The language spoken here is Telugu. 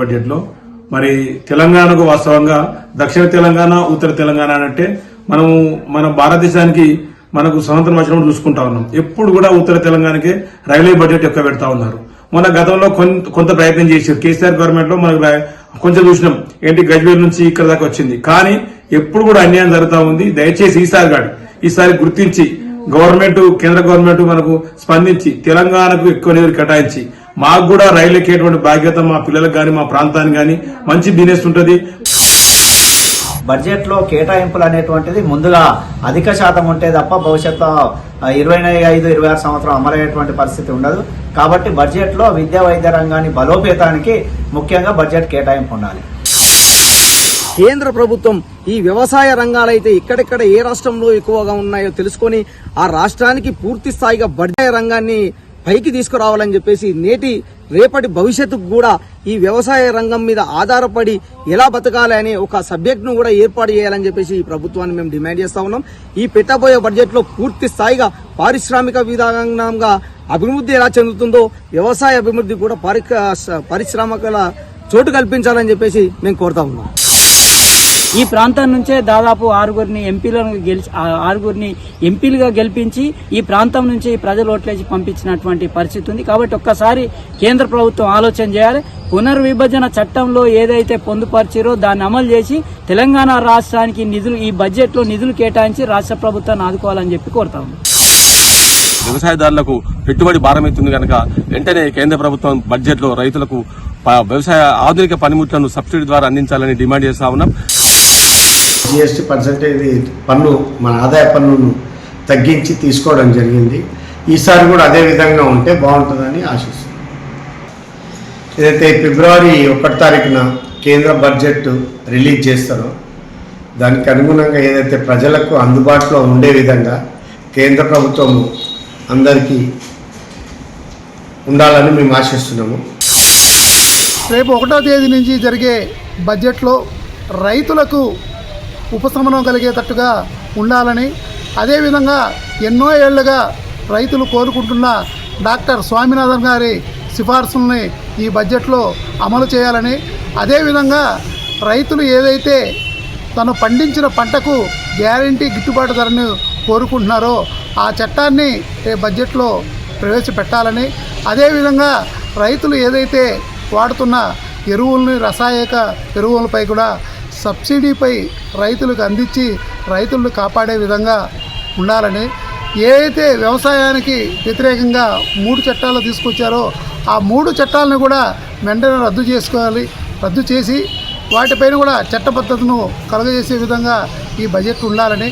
బడ్జెట్లో మరి తెలంగాణకు వాస్తవంగా దక్షిణ తెలంగాణ ఉత్తర తెలంగాణ అంటే మన భారతదేశానికి మనకు స్వతంత్రం వచ్చినప్పుడు చూసుకుంటా ఉన్నాం. ఎప్పుడు కూడా ఉత్తర తెలంగాణకే రైల్వే బడ్జెట్ ఎక్కువ పెడతా ఉన్నారు. మన గతంలో కొంత ప్రయత్నం చేశారు. కేసీఆర్ గవర్నమెంట్ లో మనకు కొంచెం చూసినాం, ఏంటి గజ్వేల్ నుంచి ఇక్కడ దాకా వచ్చింది. కానీ ఎప్పుడు కూడా అన్యాయం జరుగుతూ ఉంది. దయచేసి ఈసారి గుర్తించి కేంద్ర గవర్నమెంట్ మనకు స్పందించి తెలంగాణకు ఎక్కువ నిధులు కేటాయించి మాకు కూడా రైలు ఎక్కేటువంటి బాధ్యత మా పిల్లలకు గాని మా ప్రాంతానికి గాని మంచి బిజినెస్ ఉంటుంది. బడ్జెట్ లో కేటాయింపులు అనేటువంటిది ముందుగా అధిక శాతం ఉంటే తప్ప భవిష్యత్తులో 25-26 సంవత్సరం అమలయ్యేటువంటి పరిస్థితి ఉండదు. కాబట్టి బడ్జెట్ లో విద్యా వైద్య రంగాన్ని బలోపేతానికి ముఖ్యంగా బడ్జెట్ కేటాయింపు ఉండాలి. కేంద్ర ప్రభుత్వం ఈ వ్యవసాయ రంగాలైతే ఎక్కడెక్కడ ఏ రాష్ట్రంలో ఎక్కువగా ఉన్నాయో తెలుసుకొని ఆ రాష్ట్రానికి పూర్తి స్థాయిగా బడ్జెట్ రంగాన్ని పైకి తీసుకురావాలని చెప్పేసి రేపటి భవిష్యత్తుకు కూడా ఈ వ్యవసాయ రంగం మీద ఆధారపడి ఎలా బతకాలి అనే ఒక సబ్జెక్ట్ ను కూడా ఏర్పాటు చేయాలని చెప్పేసి ఈ ప్రభుత్వాన్ని మేము డిమాండ్ చేస్తా ఉన్నాం. ఈ పెట్టబోయే బడ్జెట్ లో పూర్తి స్థాయిగా పారిశ్రామిక విధానంగా అభివృద్ధి ఎలా చెందుతుందో వ్యవసాయ అభివృద్ధి కూడా పారిశ్రామికల చోటు కల్పించాలని చెప్పేసి మేము కోరుతా ఉన్నాం. ఈ ప్రాంతం నుంచే దాదాపు ఆరుగురిని ఎంపీలుగా గెలిపించి ఈ ప్రాంతం నుంచి ప్రజలు ఓట్లేసి పంపించినటువంటి పరిస్థితి ఉంది. కాబట్టి ఒక్కసారి కేంద్ర ప్రభుత్వం ఆలోచన చేయాలి. పునర్విభజన చట్టంలో ఏదైతే పొందుపరిచారో దాన్ని అమలు చేసి తెలంగాణ రాష్ట్రానికి ఈ బడ్జెట్ లో నిధులు కేటాయించి రాష్ట్ర ప్రభుత్వాన్ని ఆదుకోవాలని చెప్పి కోరుతా ఉంది. వ్యవసాయదారులకు పెట్టుబడి భారం అవుతుంది కనుక వెంటనే కేంద్ర ప్రభుత్వం బడ్జెట్ లో రైతులకు వ్యవసాయ ఆధునిక పనిముట్లను సబ్సిడీ ద్వారా అందించాలని డిమాండ్ చేస్తా ఉన్నాం. GST పర్సెంటేజ్ పన్ను మన ఆదాయ పన్నును తగ్గించి తీసుకోవడం జరిగింది. ఈసారి కూడా అదే విధంగా ఉంటే బాగుంటుందని ఆశిస్తున్నాం. ఏదైతే ఫిబ్రవరి 1వ తారీఖున కేంద్ర బడ్జెట్ రిలీజ్ చేస్తారో దానికి అనుగుణంగా ఏదైతే ప్రజలకు అందుబాటులో ఉండే విధంగా కేంద్ర ప్రభుత్వం అందరికీ ఉండాలని మేము ఆశిస్తున్నాము. రేపు 1వ తేదీ నుంచి జరిగే బడ్జెట్లో రైతులకు ఉపశమనం కలిగేటట్టుగా ఉండాలని, అదేవిధంగా ఎన్నో ఏళ్లుగా రైతులు కోరుకుంటున్న డాక్టర్ స్వామినాథన్ గారి సిఫార్సుల్ని ఈ బడ్జెట్లో అమలు చేయాలని, అదేవిధంగా రైతులు ఏదైతే తను పండించిన పంటకు గ్యారంటీ గిట్టుబాటు ధరను కోరుకుంటున్నారో ఆ చట్టాన్ని బడ్జెట్లో ప్రవేశపెట్టాలని, అదేవిధంగా రైతులు ఏదైతే వాడుతున్న ఎరువుల్ని రసాయక ఎరువులపై కూడా సబ్సిడీపై రైతులకు అందించి రైతులను కాపాడే విధంగా ఉండాలని, ఏదైతే వ్యవసాయానికి వ్యతిరేకంగా 3 చట్టాలు తీసుకొచ్చారో ఆ 3 చట్టాలను కూడా వెంటనే రద్దు చేసి వాటిపైన కూడా చట్టబద్ధతను కలుగజేసే విధంగా ఈ బడ్జెట్ ఉండాలని